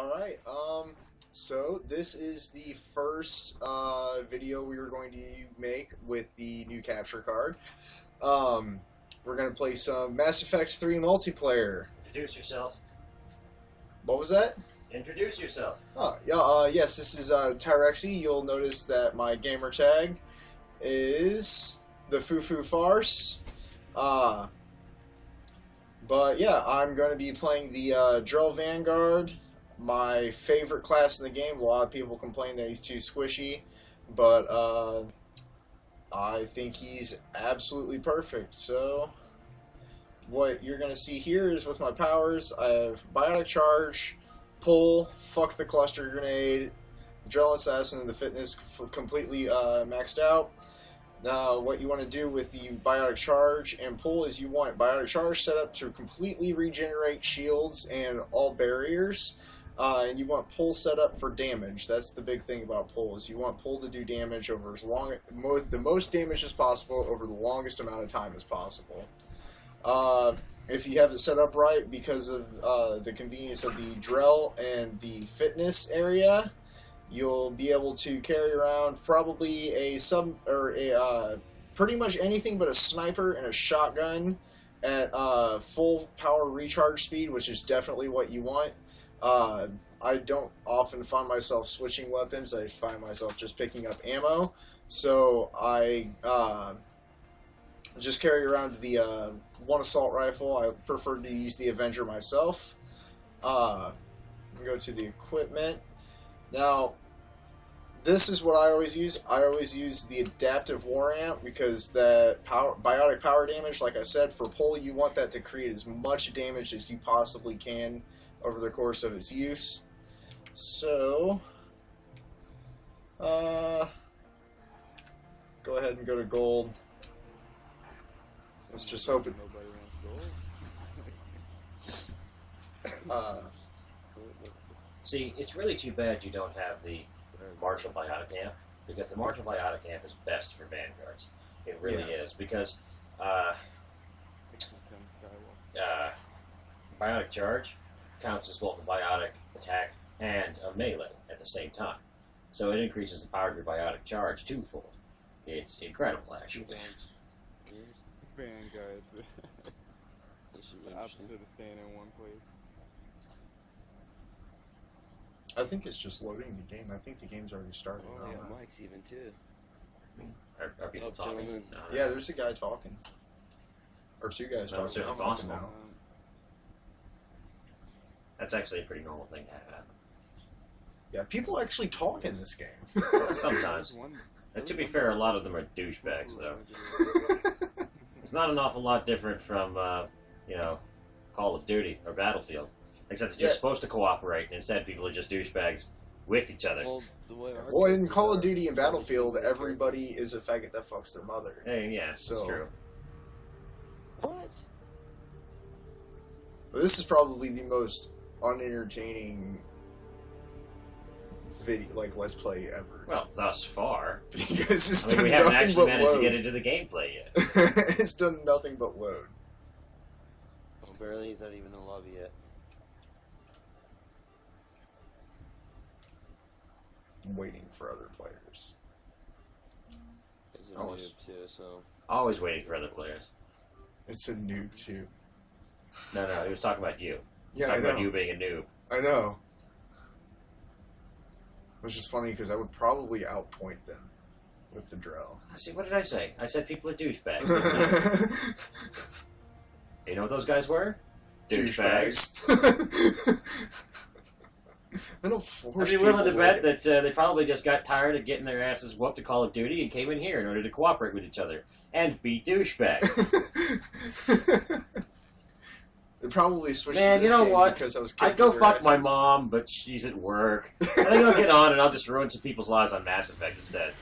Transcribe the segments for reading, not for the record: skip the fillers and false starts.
Alright, so this is the first video we were going to make with the new capture card. We're going to play some Mass Effect 3 multiplayer. Introduce yourself. What was that? Introduce yourself. Oh, yeah, yes, this is Tyrexi. You'll notice that my gamer tag is the Foo Farce. But yeah, I'm going to be playing the Drell Vanguard, my favorite class in the game. A lot of people complain that he's too squishy, but I think he's absolutely perfect. So what you're going to see here is with my powers, I have Biotic Charge, Pull, Fuck the Cluster Grenade, Drell Assassin, and the Fitness completely maxed out. Now, what you want to do with the Biotic Charge and Pull is you want Biotic Charge set up to completely regenerate shields and all barriers, and you want Pull set up for damage. That's the big thing about Pull, is you want Pull to do damage over the most damage as possible over the longest amount of time as possible. If you have it set up right, because of the convenience of the Drell and the Fitness area, you'll be able to carry around probably pretty much anything but a sniper and a shotgun at full power recharge speed, which is definitely what you want. I don't often find myself switching weapons. I find myself just picking up ammo, so I just carry around the one assault rifle. I prefer to use the Avenger myself. Go to the equipment. Now, this is what I always use. I always use the Adaptive War Amp, because that biotic power damage, like I said, for Pull, you want that to create as much damage as you possibly can over the course of its use. So, go ahead and go to gold. Let's just hope it... See, it's really too bad you don't have the Martial Biotic Amp, because the Martial Biotic Amp is best for Vanguards. It really is, because Biotic Charge counts as both a biotic attack and a melee at the same time. So it increases the power of your Biotic Charge twofold. It's incredible, actually. Vanguards. The opposite of staying in one place. I think it's just loading the game. I think the game's already started. Oh, yeah, Mike's even too. Are people talking? Yeah, there's a guy talking. Or two guys talking. It's certainly I don't fucking possible. know. That's actually a pretty normal thing to have. Yeah, people actually talk in this game. Sometimes. And to be fair, a lot of them are douchebags, though. It's not an awful lot different from, you know, Call of Duty or Battlefield. Except that you're supposed to cooperate, and instead people are just douchebags with each other. Well, in Call of Duty and Battlefield, everybody is a faggot that fucks their mother. Hey, yeah, So, that's true. What? But this is probably the most unentertaining video, like, Let's Play ever. Well, thus far. Because it's I mean, we done haven't nothing actually but managed to load. get into the gameplay yet. It's done nothing but load. Oh, barely. He's not even in the lobby yet. I'm waiting for other players. He's a Always. noob too, so. Always waiting for other players. It's a noob, too. No, he was talking about you. He was Yeah, I talking know. about you being a noob. I know. Which is funny, because I would probably outpoint them with the Drell. See, what did I say? I said people are douchebags. You know what those guys were? Douchebags. I don't force I'd be willing to bet that they probably just got tired of getting their asses whooped at Call of Duty and came in here in order to cooperate with each other and be douchebags. They probably switched Man, to this you know game what? because I was I'd go fuck my mom, but she's at work. I think I'll get on and I'll just ruin some people's lives on Mass Effect instead.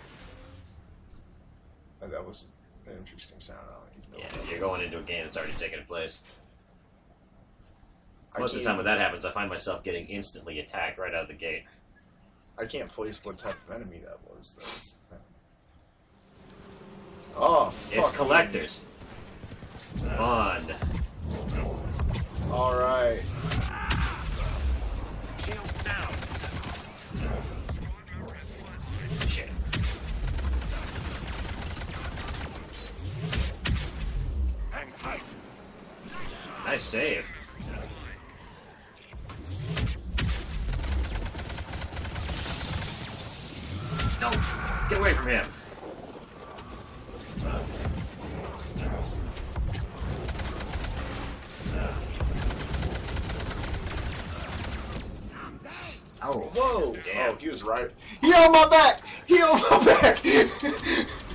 That was an interesting sound. I don't even know Yeah, what that you're was. going into a game that's already taken place. I Most of the can't- time when that happens, I find myself getting instantly attacked right out of the gate. I can't place what type of enemy that was. That's the thing. Oh, fuck. It's collectors. Fun. Alright. Nice save. No! Get away from him! Oh, whoa! damn. Oh, he was right. He on my back! He on my back!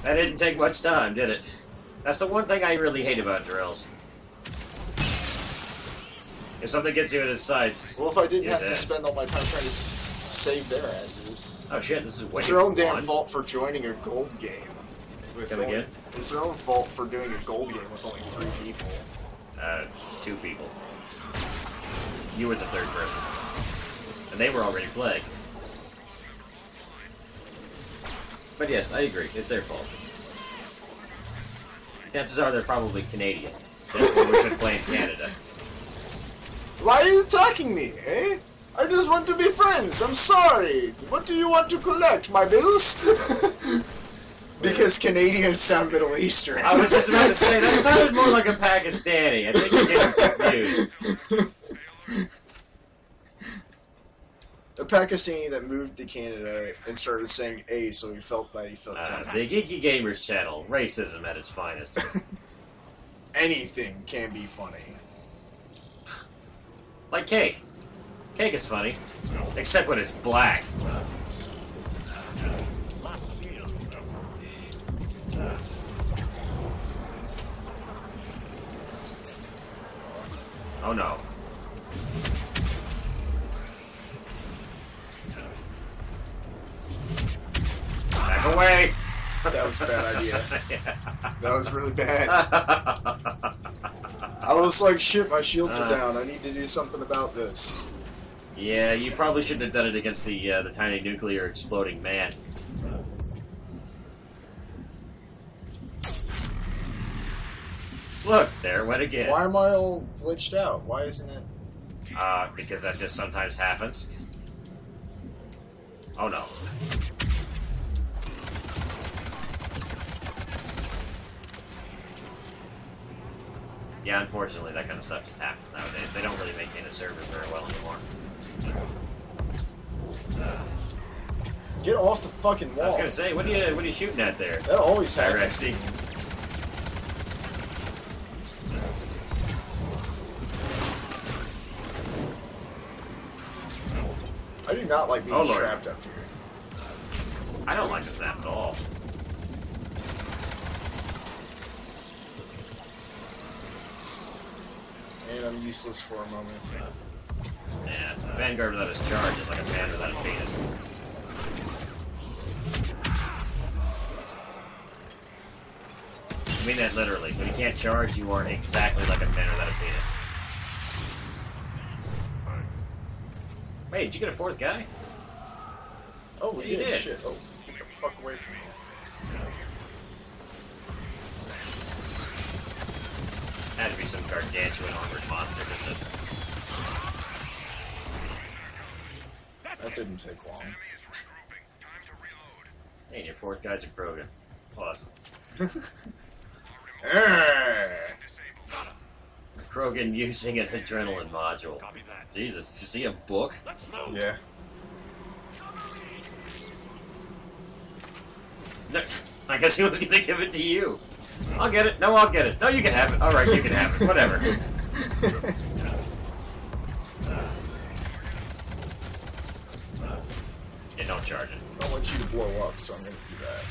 That didn't take much time, did it? That's the one thing I really hate about drills. If something gets you in his sights, well, if I didn't have dead. to spend all my time trying to save their asses. Oh shit, this is way It's their own damn fun. fault for joining a gold game. Come again? It's their own fault for doing a gold game with only 3 people. 2 people. You were the 3rd person. And they were already playing. But yes, I agree. It's their fault. Chances are they're probably Canadian. Therefore, we should play in Canada. Why are you attacking me, eh? I just want to be friends. I'm sorry. What do you want to collect? My bills? Because Canadians sound Middle Eastern. I was just about to say, that sounded more like a Pakistani. I think you're getting confused. A Pakistani that moved to Canada and started saying A, so he felt that he felt something. The Geeky Gamers channel, racism at its finest. Anything can be funny. Like cake. Cake is funny. Except when it's black. Oh no. Back away! That was a bad idea. That was really bad. I was like, shit, my shields are down. I need to do something about this. Yeah, you probably shouldn't have done it against the tiny nuclear exploding man. Look, there it went again. Why am I all glitched out? Why isn't it? Because that just sometimes happens. Oh no. Yeah, unfortunately, that kind of stuff just happens nowadays. They don't really maintain the servers very well anymore. Get off the fucking wall. I was gonna say, what are you shooting at there? That always happens. Tyrexi. I do not like being Oh, Lord. trapped up here. I don't like this map at all. And I'm useless for a moment. Yeah, Vanguard without his charge is like a man without a penis. I mean that literally. When you can't charge, you are exactly like a man without a penis. Wait, did you get a 4th guy? Oh, we Yeah, you did. did. Shit. Oh, get the fuck away from me. Had to be some gargantuan armored monster, didn't it? That didn't take long. Hey, and your 4th guy's a Krogan. Awesome. Krogan using an adrenaline module. Jesus, did you see a book? Yeah. No, I guess he was gonna give it to you. I'll get it. No, I'll get it. No, you can have it. Alright, you can have it. Whatever. Yeah, don't charge it. I want you to blow up, so I'm gonna do that.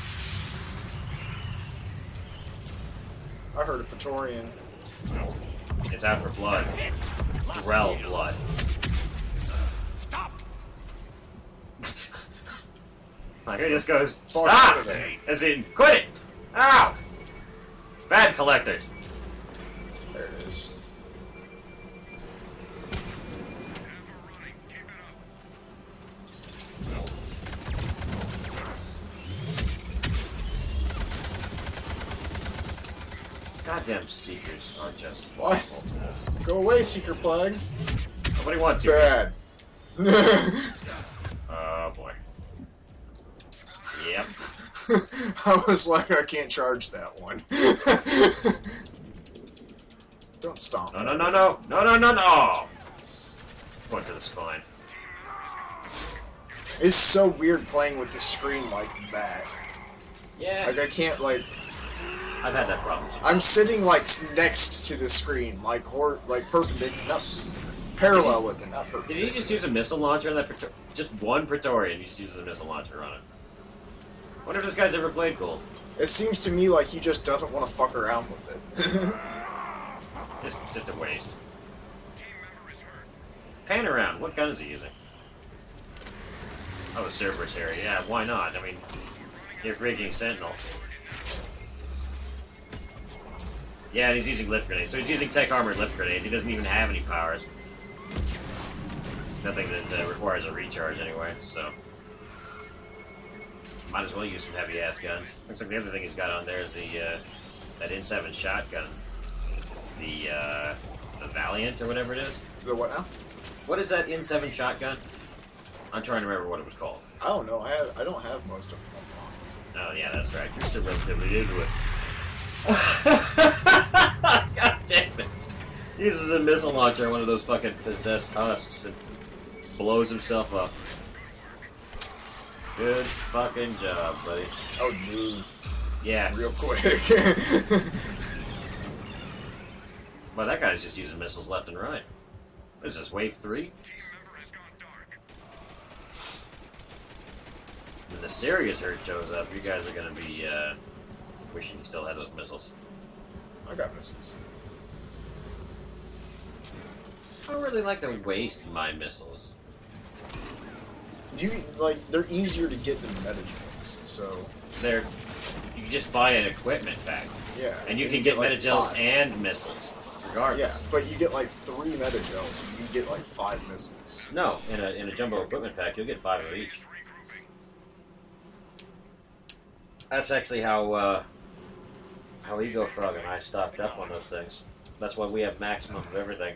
I heard a Praetorian. It's out for blood. Drell blood. Like, he just goes, stop! As in, quit it! Ow! Bad collectors. There it is. Goddamn seekers are just Why? awful. Go away, Seeker Plague. Nobody wants you. Bad. Oh boy. Yep. I was like, I can't charge that one. Don't stomp. No, no, no, no. No, no, no, no. Point to the spine. It's so weird playing with the screen like that. Yeah. Like, I can't, like... I've had that problem. I'm sitting, like, next to the screen, like, perpendicular, parallel with it, not perpendicular. Did he just use a missile launcher on that just one Praetorian just uses a missile launcher on it? I wonder if this guy's ever played Gold. It seems to me like he just doesn't want to fuck around with it. Just a waste. Pan around. What gun is he using? Oh, the Cerberus area. Yeah, why not? I mean, you're freaking Sentinel. Yeah, and he's using lift grenades. So he's using tech armored lift grenades. He doesn't even have any powers. Nothing that requires a recharge anyway, so... Might as well use some heavy-ass guns. Looks like the other thing he's got on there is the, that N7 shotgun. The Valiant, or whatever it is. The what now? What is that N7 shotgun? I'm trying to remember what it was called. I don't know. I don't have most of them. Oh, yeah, that's right. You're still relatively new to it. God damn it. He uses a missile launcher on one of those fucking possessed husks and blows himself up. Good fucking job, buddy. I would move. Yeah. Real quick. Well, that guy's just using missiles left and right. What is this, wave 3? When the serious hurt shows up, you guys are gonna be, wishing you still had those missiles. I got missiles. I don't really like to waste my missiles. They're easier to get than meta-gels, so... You just buy an equipment pack. Yeah. And you can get like meta-gels 5. and missiles, regardless. Yeah, but you get like 3 meta-gels, and you get like 5 missiles. No, in a jumbo equipment pack, you'll get 5 of each. That's actually how Ego Frog and I stocked up on those things. That's why we have maximum of everything.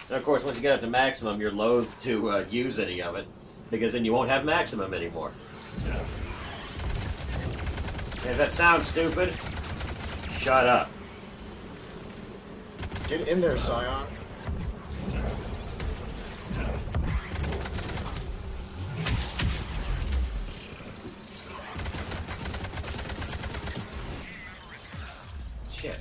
And of course, once you get up to maximum, you're loath to use any of it, because then you won't have maximum anymore. Yeah. And if that sounds stupid, shut up. Get in there, Scion. Shit.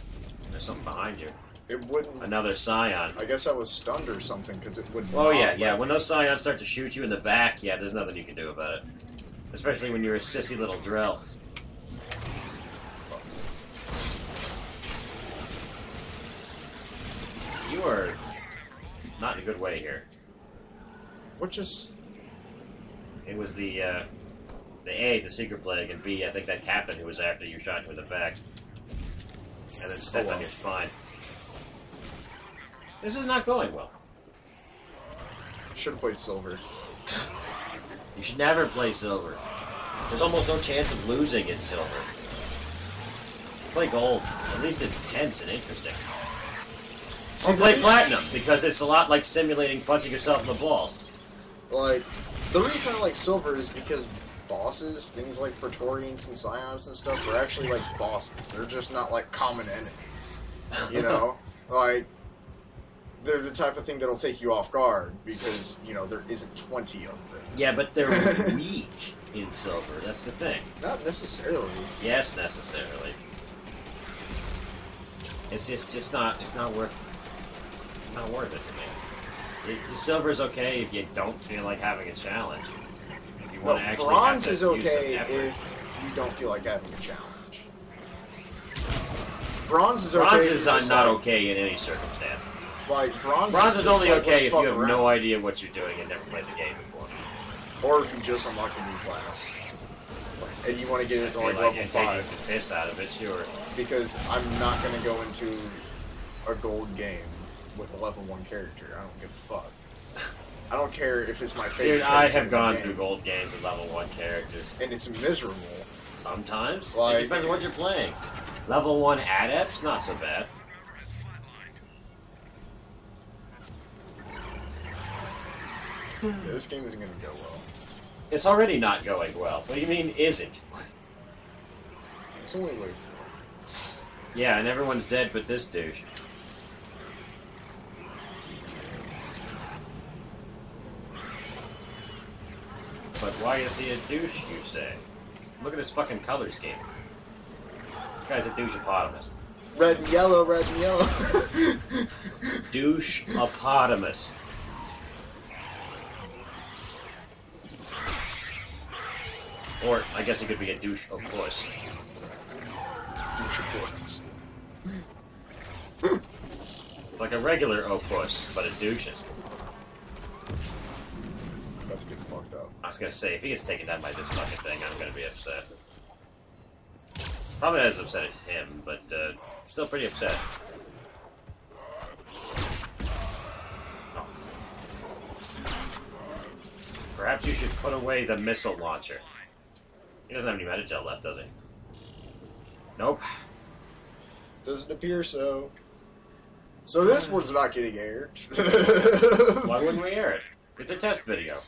There's something behind you. It wouldn't... Another Scion. I guess I was stunned or something, because it would Oh, not yeah, yeah. let When me. those Scions start to shoot you in the back, yeah, there's nothing you can do about it. Especially when you're a sissy little Drell. You are not in a good way here. Which is... It was the A, the Secret Plague, and B, I think that captain who was after you shot you in the back. And then stepped on your spine. This is not going well. Should have played silver. You should never play silver. There's almost no chance of losing in silver. Play gold. At least it's tense and interesting. Or play platinum, because it's a lot like simulating punching yourself in the balls. Like, the reason I like silver is because bosses, things like Praetorians and Scions and stuff, are actually like bosses. They're just not like common enemies. You know? Like, they're the type of thing that'll take you off guard, because, you know, there isn't 20 of them. Yeah, but they're weak in silver, that's the thing. Not necessarily. Yes, necessarily. It's just not, it's not worth it to me. Silver's okay if you don't feel like having a challenge. If you No, want to actually bronze have is to use some okay effort. if you don't feel like having a challenge. Bronze is okay. Bronze if is you're just not like, okay in any circumstance. Like, bronze Is just only like, let's okay if fuck you have around. no idea what you're doing and never played the game before. Or if you just unlocked a new class. And you want to get it to like level 5. The piss out of it, sure. Because I'm not going to go into a gold game with a level 1 character. I don't give a fuck. I don't care if it's my favorite Dude, I character have in the gone game. through gold games with level 1 characters. And it's miserable. Sometimes. Like- It depends on what you're playing. Level 1 adepts, not so bad. Yeah, this game isn't going to go well. It's already not going well. What do you mean, isn't? It's only wave 4. Yeah, and everyone's dead but this douche. But why is he a douche, you say? Look at his fucking color scheme. This guy's a douche-opotamus. Red and yellow, red and yellow. Douche-opotamus. Or, I guess it could be a douche, of course. Douche, of course. It's like a regular opus, but it douches. About to get fucked up. I was gonna say, if he gets taken down by this fucking thing, I'm gonna be upset. Probably not as upset as him, but still pretty upset. Oh. Perhaps you should put away the missile launcher. He doesn't have any Metagel left, does he? Nope. Doesn't appear so. So this one's not getting aired. Why wouldn't we air it? It's a test video.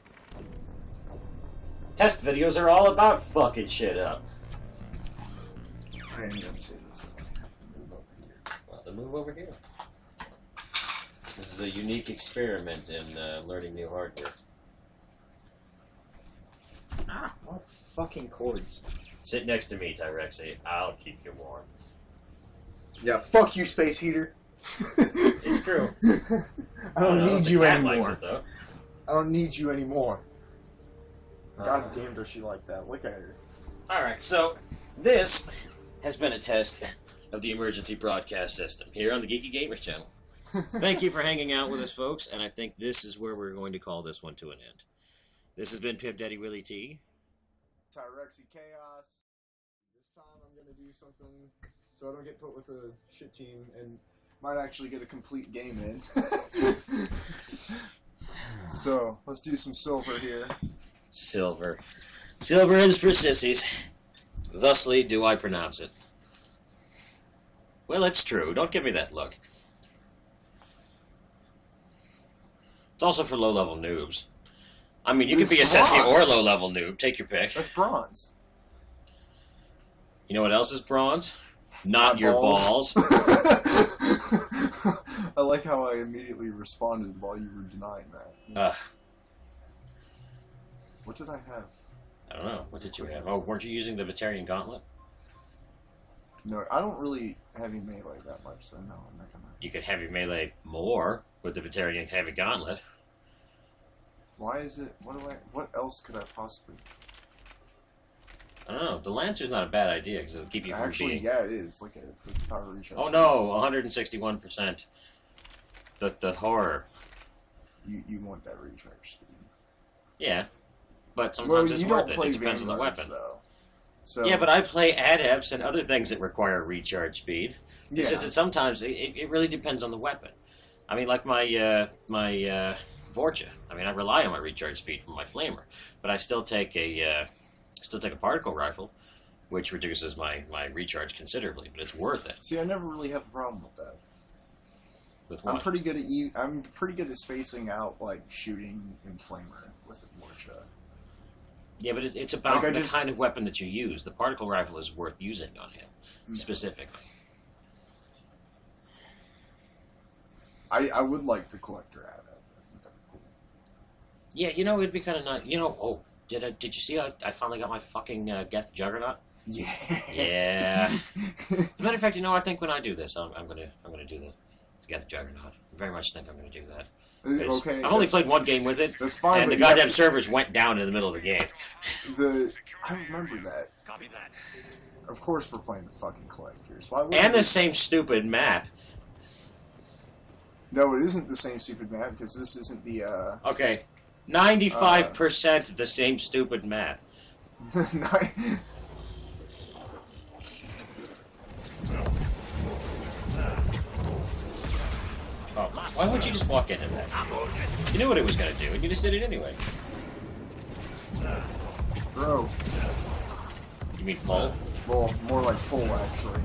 Test videos are all about fucking shit up. I ain't gonna say this. Well, then move over here. This is a unique experiment in learning new hardware. Ah, what fucking cords? Sit next to me, Tyrexi. I'll keep you warm. Yeah, fuck you, space heater. It's true. I don't need you anymore. Likes it, though. I don't need you anymore. God damn, does she like that? Look at her. Alright, so this has been a test of the emergency broadcast system here on the Geeky Gamers channel. Thank you for hanging out with us, folks, and I think this is where we're going to call this one to an end. This has been Pimp Daddy Willy T. TyrexiChaos. This time I'm going to do something so I don't get put with a shit team and might actually get a complete game in. So, let's do some silver here. Silver. Silver is for sissies. Thusly do I pronounce it. Well, it's true. Don't give me that look. It's also for low-level noobs. I mean, you could be a sissy or a low-level noob. Take your pick. That's bronze. You know what else is bronze? Not your balls. I like how I immediately responded while you were denying that. What did I have? I don't know. What did you have? Oh, weren't you using the Batarian Gauntlet? No, I don't really heavy melee that much, so no, I'm not gonna. You could heavy melee more with the Batarian Heavy Gauntlet. Why is it? What else could I possibly? I don't know. The Lancer's not a bad idea because it'll keep you from being... yeah, it is. Look at it. The power recharge. Oh no, 161%. The horror. You want that recharge speed? Yeah, but sometimes it's worth it. It depends on the weapon. Though. So yeah, but I play Adepts and other things that require recharge speed. It's just that sometimes it really depends on the weapon. I mean, like my Vorcha. I mean, I rely on my recharge speed from my Flamer, but I still take a particle rifle, which reduces my recharge considerably, but it's worth it. See, I never really have a problem with that. With what? I'm pretty good at spacing out like shooting and Flamer with the Vorcha. Yeah, but it's about the kind of weapon that you use. The particle rifle is worth using on him, specifically. I would like the collector adept. I think that'd be cool. Yeah, you know, it'd be kind of nice. You know, oh, did you see I finally got my fucking Geth Juggernaut? Yeah. Yeah. As a matter of fact, you know, I think when I do this, I'm gonna do the Geth Juggernaut. I very much think I'm gonna do that. Okay. I've only played one game with it. That's fine. And the goddamn servers went down in the middle of the game. I remember that. Copy that. Of course, we're playing the fucking collectors. Why? And the same stupid map. No, it isn't the same stupid map because this isn't the. Okay, 95% the same stupid map. Oh, why would you just walk into that? You knew what it was going to do, and you just did it anyway. Throw. You mean pull? Well, more like pull, actually.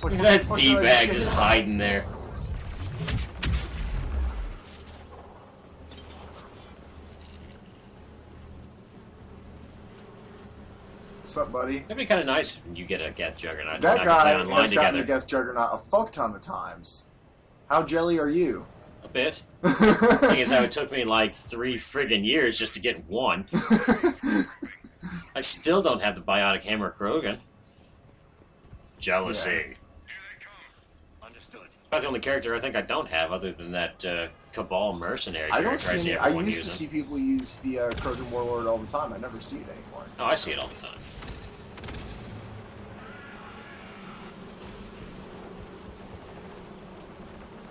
Like, look at that D-bag just hiding there. What's up, buddy? That'd be kind of nice when you get a Geth Juggernaut. That guy has gotten a Geth Juggernaut a fuck ton of times. How jelly are you? bit. Thing is, how it took me like 3 friggin' years just to get one. I still don't have the Bionic Hammer Krogan. Jealousy. About the only character I think I don't have, other than that Cabal mercenary. I don't see. I used using. to see people use the Krogan Warlord all the time. I never see it anymore. Oh, I see it all the time.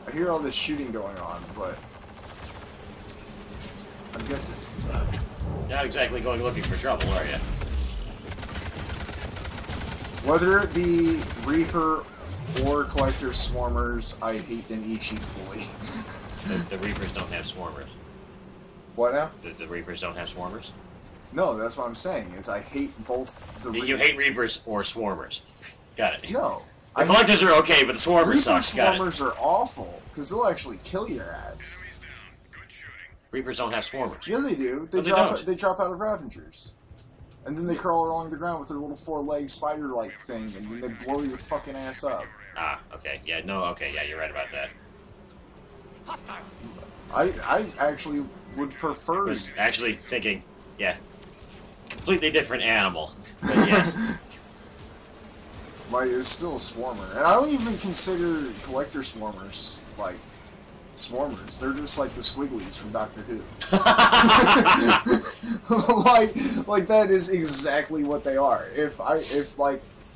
I hear all this shooting going on, but I'm gifted. You're not exactly going looking for trouble, are you? Whether it be Reaper or Collector Swarmers, I hate them each equally. The Reapers don't have Swarmers. What now? The Reapers don't have Swarmers? No, that's what I'm saying, is I hate both the You hate Reapers or Swarmers. Got it. No. The Collectors are okay, but the Swarmers Reaper suck. Got it. Swarmers are awful, because they'll actually kill your ass. Reapers don't have Swarmers. Yeah, they do. They drop out of Ravengers. And then they crawl along the ground with their little 4-legged spider-like thing, and then they blow your fucking ass up. Ah, okay. Yeah, no, okay, yeah, you're right about that. I actually would prefer... I was actually thinking, yeah, completely different animal, but yes. Like, it's still a Swarmer. And I don't even consider Collector Swarmers, like, Swarmers. They're just like the Squigglies from Doctor Who. like that is exactly what they are.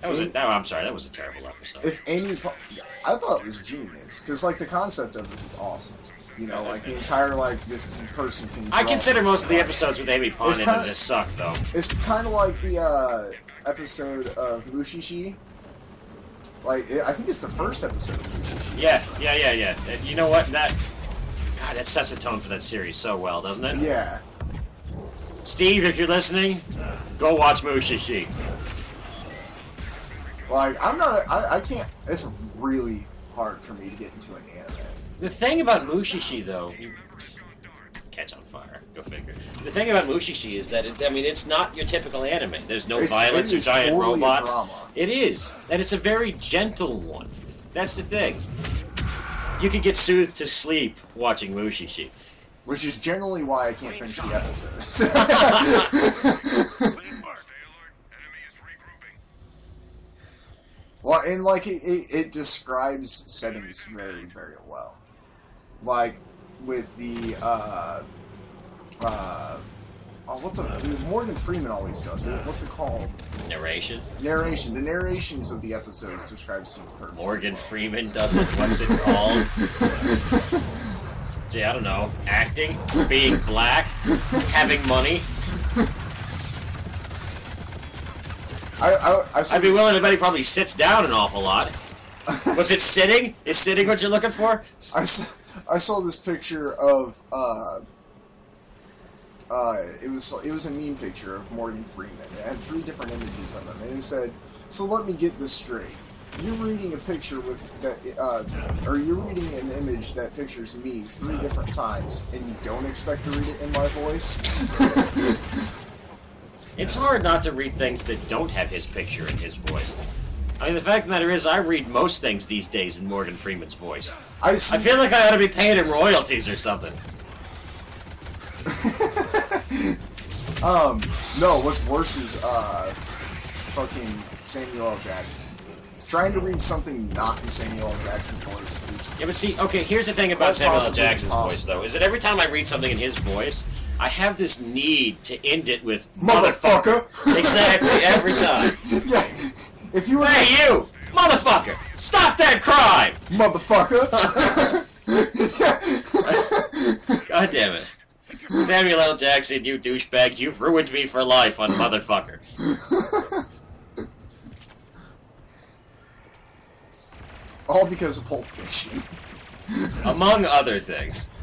I'm sorry, that was a terrible episode. I thought it was genius, because, like, the concept of it was awesome. You know, like, the entire, like, this person can... I consider most of the episodes with Amy Pond in them just suck, though. It's kind of like the, episode of Mushishi. Like, I think it's the first episode of Mushishi. Yeah. And you know what? God, that sets a tone for that series so well, doesn't it? Yeah. Steve, if you're listening, go watch Mushishi. Like, I can't... It's really hard for me to get into an anime. The thing about Mushishi, though... Catch on fire. Go figure. The thing about Mushishi is that, it's not your typical anime. There's no violence or giant totally robots. A drama. It is. And it's a very gentle one. That's the thing. You could get soothed to sleep watching Mushishi. Which is generally why I can't finish the episodes. Well, and, like, it describes settings very, very well. Like, with the, Morgan Freeman always does it. What's it called? Narration? Narration. The narrations of the episodes describe scenes perfectly. Morgan Freeman does it. What's it called? Gee, I don't know. Acting? Being black? Having money? I'd be willing to bet he probably sits down an awful lot. Was it sitting? Is sitting what you're looking for? I saw this picture of it was a meme picture of Morgan Freeman. It had 3 different images of him, and it said, "So let me get this straight. You're reading a picture with that, or you're reading an image that pictures me 3 different times, and you don't expect to read it in my voice." It's hard not to read things that don't have his picture and his voice. I mean, the fact of the matter is, I read most things these days in Morgan Freeman's voice. I feel like I ought to be paying him royalties or something. No, what's worse is, fucking Samuel L. Jackson. Trying to read something not in Samuel L. Jackson's voice is... Yeah, but see, okay, here's the thing about Samuel L. Jackson's voice, though, is that every time I read something in his voice, I have this need to end it with motherfucker. Exactly, every time. Yeah, if you were... Hey, you! Motherfucker! Stop that crime! Motherfucker! God damn it. Samuel L. Jackson, you douchebag, you've ruined me for life on motherfucker. All because of Pulp Fiction. Among other things.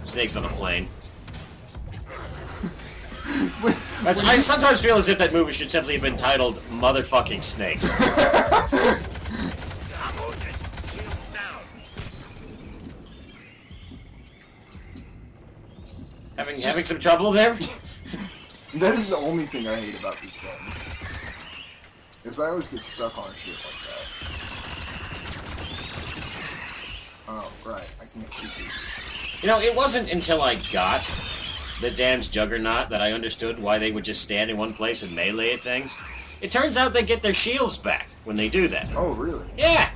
Snakes on a plane. I sometimes feel as if that movie should simply have been titled Motherfucking Snakes. Having some trouble there? That is the only thing I hate about this game. Is I always get stuck on shit like that. Oh, right. I can shoot these. You know, it wasn't until I got the damned Juggernaut that I understood why they would just stand in one place and melee at things. It turns out they get their shields back when they do that. Oh, really? Yeah!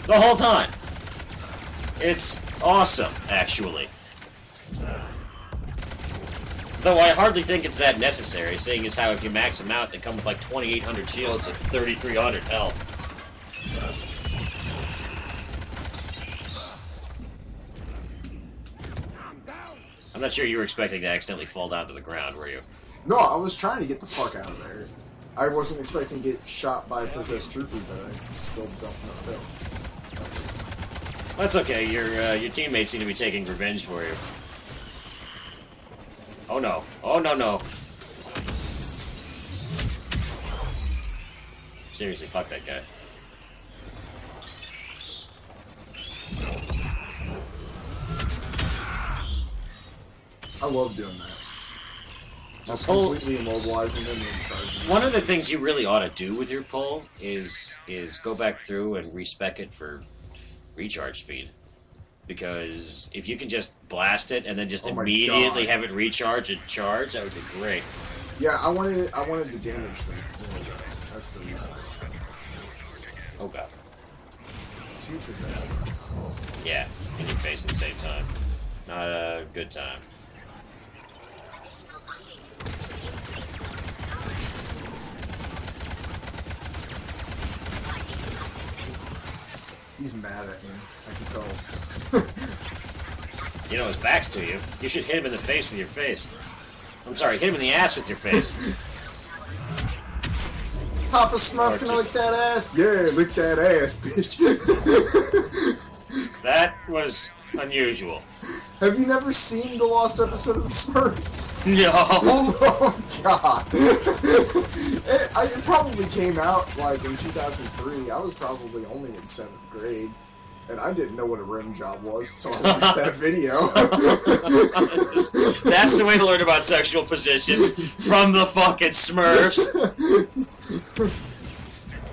The whole time. It's awesome, actually. Though I hardly think it's that necessary, seeing as how if you max them out, they come with like 2,800 shields and 3,300 health. I'm not sure you were expecting to accidentally fall down to the ground, were you? No, I was trying to get the fuck out of there. I wasn't expecting to get shot by a possessed trooper that I still don't know about. That's okay, your teammates seem to be taking revenge for you. Oh no. Oh no, no. Seriously, fuck that guy. I love doing that. Just Pull, completely immobilizing them and charging. one of the things you really ought to do with your pull is go back through and respec it for recharge speed. Because if you can just blast it and then just immediately have it recharge and charge, that would be great. Yeah, I wanted the damage thing. That's the reason. Oh god. 2 possessed. Yeah, in your face at the same time. Not a good time. He's mad at me. I can tell. You know, his back's to you. You should hit him in the face with your face. I'm sorry, hit him in the ass with your face. Papa Smurf, can I lick that ass? Yeah, lick that ass, bitch. That was unusual. Have you never seen the lost episode of the Smurfs? No! Oh, God. It probably came out, like, in 2003. I was probably only in 7th grade. And I didn't know what a rim job was until I watched that video. That's the way to learn about sexual positions, from the fucking Smurfs.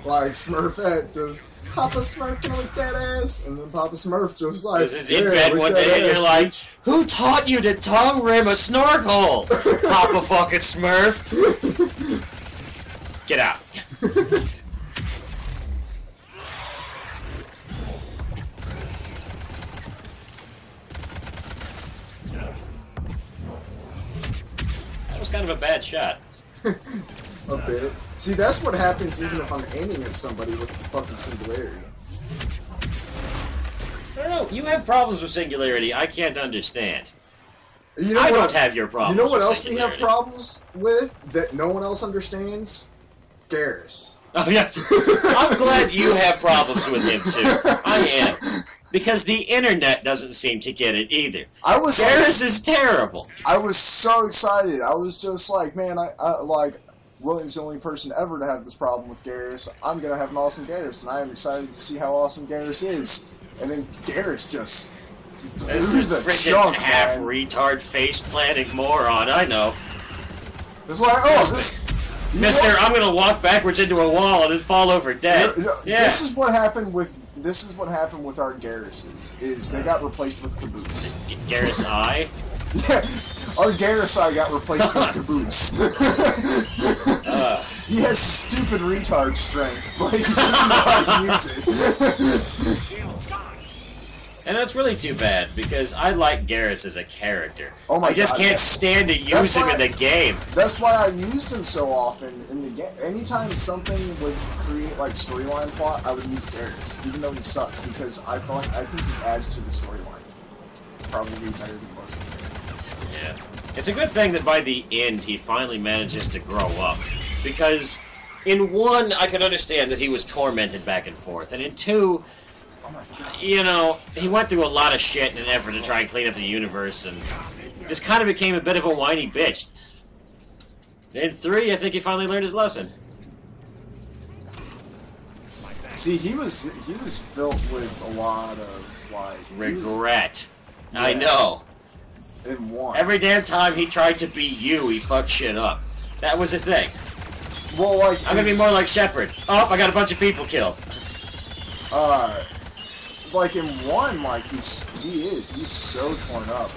Like, Smurfette just, Papa Smurf, can I lick that ass? And then Papa Smurf just like, This is in bed one day and you're like, who taught you to tongue rim a snorkel? Papa fucking Smurf. Get out. That was kind of a bad shot. A bit. See, that's what happens even if I'm aiming at somebody with fucking singularity. I don't know. You have problems with singularity I can't understand. You know I what, don't have your problems. You know what with else we have singularity. problems with that no one else understands? Garrus. Oh, yeah. I'm glad you have problems with him, too. I am. Because the internet doesn't seem to get it either. Garrus is terrible. I was so excited. I was just like, man, I like, William's the only person ever to have this problem with Garrus. I'm going to have an awesome Garrus, and I am excited to see how awesome Garrus is. And then Garrus just This is freaking half-retard face-planting moron, I know. It's like, oh, this... Mister, I'm gonna walk backwards into a wall and then fall over dead. Yeah. This is what happened with our Garruses, is they got replaced with Caboose. Garrus I? Yeah, our Garrus I got replaced with Caboose. He has stupid retard strength, but he doesn't know how to use it. And that's really too bad, because I like Garrus as a character. Oh my I just God, can't stand to use him in the game. That's why I used him so often in the game. Anytime something would create like storyline plot, I would use Garrus, even though he sucked, because I think he adds to the storyline. Probably better than most of the characters. Yeah. It's a good thing that by the end he finally manages to grow up, because in 1, I could understand that he was tormented back and forth, and in 2, oh my God. You know, he went through a lot of shit in an effort to try and clean up the universe, and just kind of became a bit of a whiny bitch. In 3, I think he finally learned his lesson. See, he was filled with a lot of like Regret. I know. In 1. Every damn time he tried to be you, he fucked shit up. That was the thing. Well, like I'm gonna be more like Shepard. Oh, I got a bunch of people killed. like in 1, like he's so torn up,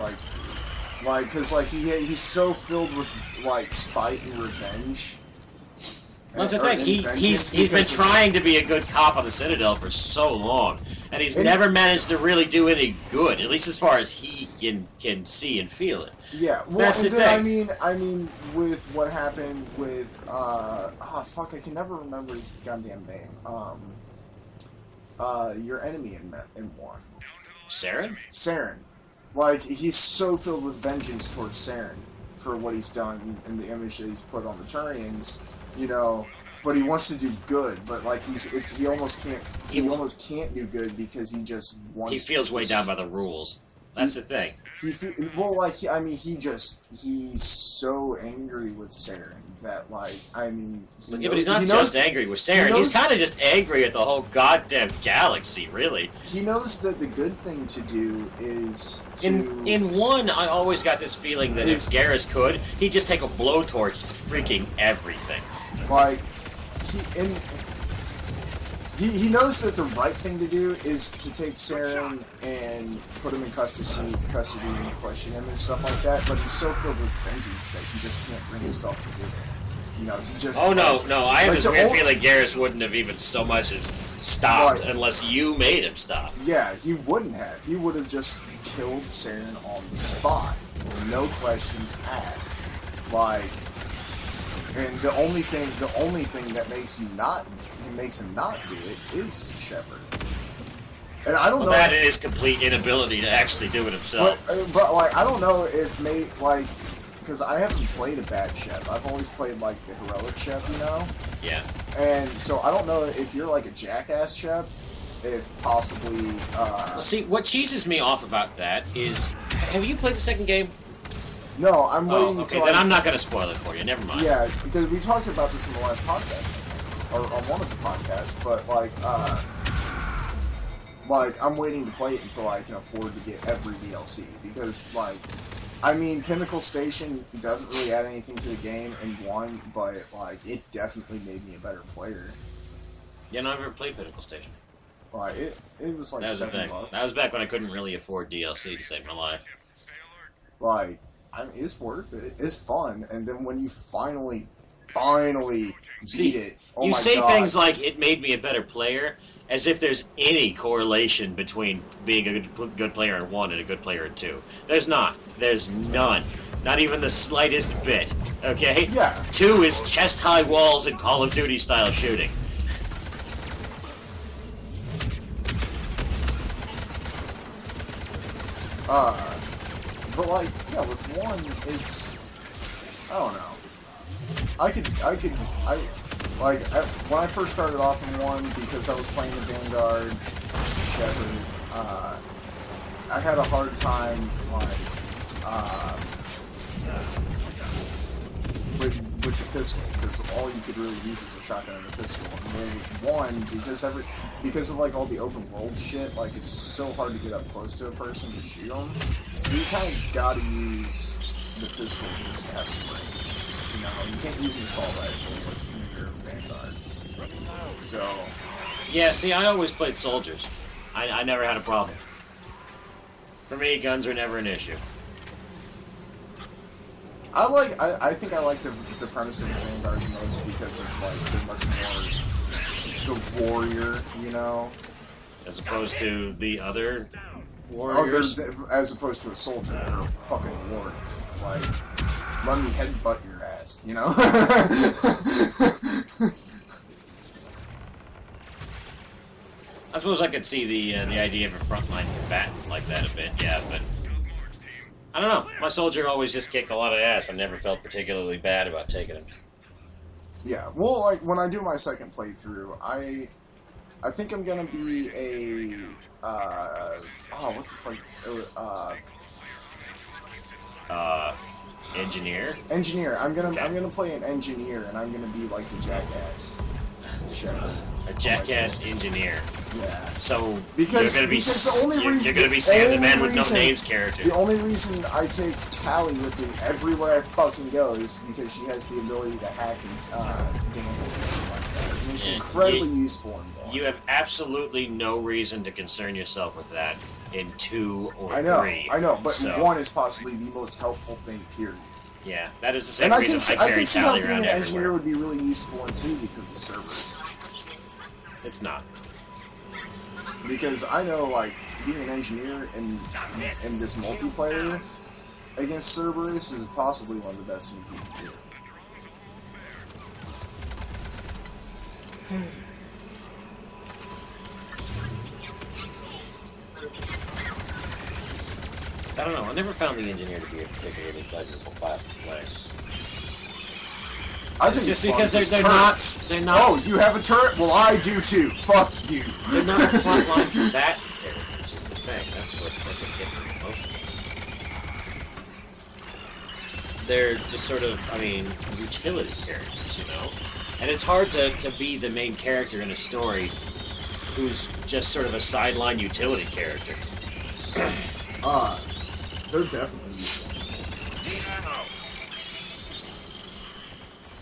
like cause like he's so filled with like spite and revenge. That's the thing. He's been trying to be a good cop on the Citadel for so long, and he's never managed to really do any good, at least as far as he can see and feel it. Yeah, well, that's the thing. I mean, with what happened with fuck, I can never remember his goddamn name. Your enemy in 1. Saren? Saren. Like, he's so filled with vengeance towards Saren for what he's done and the image that he's put on the Turians, you know, but he wants to do good, but like he almost can't do good because he just wants he feels weighed down by the rules. That's the thing. He's so angry with Saren that, like, I mean... But he's not just angry with Saren. He's kind of just angry at the whole goddamn galaxy, really. He knows that the good thing to do is to... In 1, I always got this feeling that if Garrus could, he'd just take a blowtorch to freaking everything. Like, he knows that the right thing to do is to take Saren and put him in custody and question him and stuff like that, but he's so filled with vengeance that he just can't bring himself to do it. You know, he just... Oh, no, I have this weird feeling Garrus wouldn't have even so much as stopped unless you made him stop. Yeah, he wouldn't have. He would have just killed Saren on the spot. No questions asked. Like, and the only thing that makes him not do it is Shepard. And I don't know. That is complete inability to actually do it himself. But like, I don't know if because I haven't played a bad Shep. I've always played like the heroic Shep, you know. Yeah. And so I don't know if you're like a jackass Shep, if possibly. Well, see, what cheeses me off about that is, have you played the second game? No, I'm waiting until. Okay, then I'm not going to spoil it for you. Never mind. Yeah, because we talked about this in the last podcast, or on one of the podcasts. But like I'm waiting to play it until I can afford to get every DLC, because like, I mean, Pinnacle Station doesn't really add anything to the game in 1, but like it definitely made me a better player. Yeah, no, I've never played Pinnacle Station. Like it was like $7. That was back when I couldn't really afford DLC to save my life. Like, I mean, it's worth it. It's fun, and then when you finally beat it, oh my god. You say things like, it made me a better player, as if there's any correlation between being a good player in 1 and a good player in 2. There's not. There's none. Not even the slightest bit. Okay? Yeah. 2 is chest-high walls and Call of Duty-style shooting. But like, yeah, with 1, it's, I don't know. When I first started off in 1, because I was playing the Vanguard, Shepard, I had a hard time, like, with the pistol, because all you could really use is a shotgun and a pistol. And with 1, because of like all the open world shit, like it's so hard to get up close to a person to shoot them. So you kind of gotta use the pistol just to have some range. You know, you can't use an assault rifle with your Vanguard. So. Yeah, see, I always played soldiers. I never had a problem. For me, guns were never an issue. I think I like the premise of the Vanguard the most because of like they're much more the warrior, you know, as opposed to the other warriors. As opposed to a soldier, they're a fucking warrior. Like, let me headbutt your ass, you know. I suppose I could see the idea of a frontline combatant like that a bit, yeah, but. I don't know. My soldier always just kicked a lot of ass. I never felt particularly bad about taking him. Yeah, well, like, when I do my second playthrough, I think I'm gonna be a, what the fuck, engineer? Engineer. I'm gonna play an engineer, and I'm gonna be, like, the jackass Shepard. A jackass engineer. Yeah. So because you're gonna be you're gonna be Sam the Man with no names character. The only reason I take Tally with me everywhere I fucking go is because she has the ability to hack and damage and shit like that. And it's incredibly useful in You have absolutely no reason to concern yourself with that in 2 or 3. I know, but so, 1 is possibly the most helpful thing, period. Yeah, that is the same And reason I carry see how Tally being around an engineer everywhere. would be really useful in 2 because of servers. It's not. Because I know, like, being an engineer in this multiplayer against Cerberus is possibly one of the best things you can do. I don't know. I never found the engineer to be a particularly pleasurable class to play. I think just it's because fun they're not. Oh, you have a turret? Well, I do too. Fuck you. They're not frontline combatant characters. Is the thing. That's what gets me most of them. They're just sort of, I mean, utility characters, you know. And it's hard to be the main character in a story who's just sort of a sideline utility character. They're definitely useful.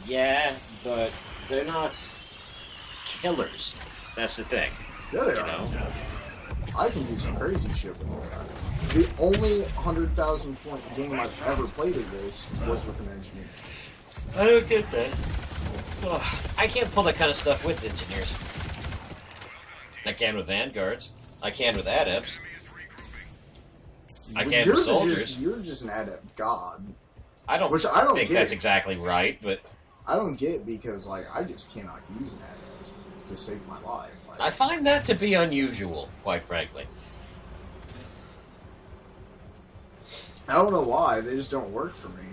Yeah, but they're not killers. That's the thing. Yeah, they are. Know? I can do some crazy shit with them. The only 100,000 point game I've ever played of this was with an engineer. I don't get that. Ugh, I can't pull that kind of stuff with engineers. I can with vanguards. I can with adepts. I can with soldiers. You're just an adept god. I don't think that's exactly right, but I don't get because like I just cannot use an adept to save my life. Like, I find that to be unusual, quite frankly. I don't know why, they just don't work for me.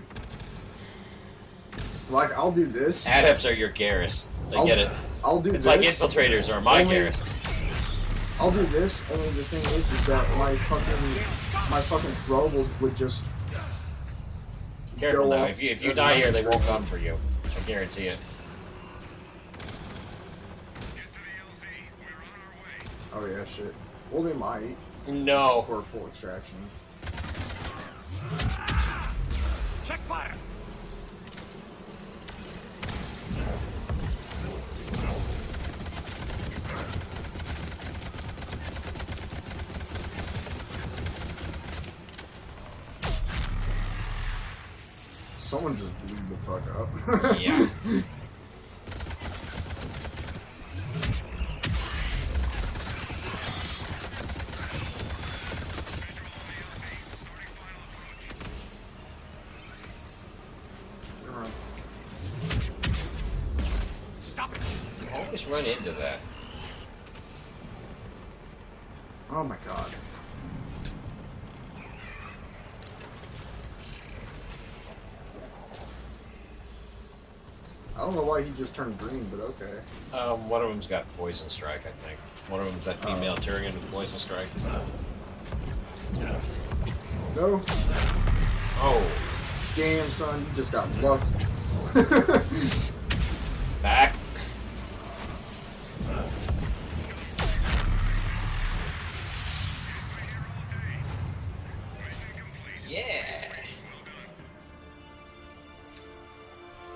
Like, I'll do this. Adepts are your Garrus. They get it. I'll do it's this. It's like infiltrators are my Garrus. I'll do this, only the thing is that my fucking throw would just Careful go now, off. if you die here, they won't come for you. I guarantee it. Oh yeah, shit. Well, they might. No. For a full extraction. Check fire. Someone just blew the fuck up. Yeah. Stop it. You always run into that. Oh my god. I don't know why he just turned green, but okay. One of them's got Poison Strike, I think. One of them's that female Turian with Poison Strike. No. Oh. Damn, son, you just got lucky. Back. Yeah.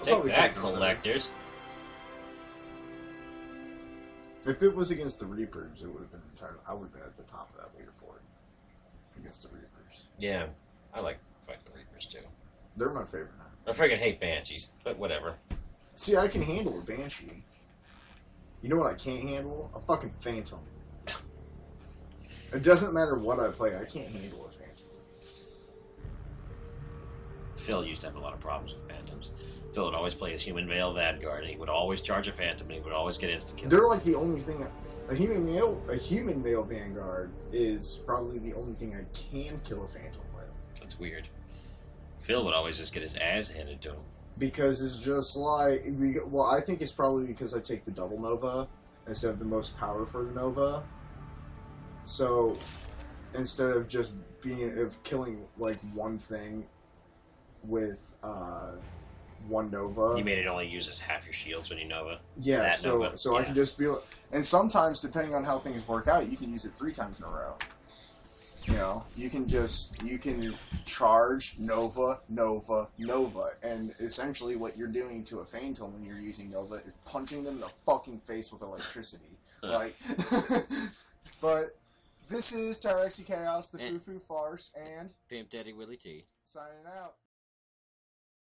Take that, collectors. If it was against the Reapers, it would have been entirely. I would have been at the top of that leaderboard against the Reapers. Yeah, I like fighting the Reapers too. They're my favorite now. I freaking hate Banshees, but whatever. See, I can handle a Banshee. You know what I can't handle? A fucking Phantom. It doesn't matter what I play, I can't handle a Phantom. Phil used to have a lot of problems with Phantoms. Phil would always play his Human Male Vanguard, and he would always charge a Phantom, and he would always get insta-kill. They're like the only thing. A human male Vanguard is probably the only thing I can kill a Phantom with. That's weird. Phil would always just get his ass handed to him. Because it's just like, well, I think it's probably because I take the double Nova instead of the most power for the Nova. So instead of just killing like one thing with one Nova, You made it only uses half your shields when you Nova. yeah. That So Nova. I can just be, and sometimes depending on how things work out, you can use it 3 times in a row. You know, you can charge Nova, Nova, Nova, and essentially what you're doing to a Phantom when you're using Nova is punching them in the fucking face with electricity. Like, but this is TyrexiChaos, the Foo Foo Farce, and Pimp Daddy Willy T. Signing out.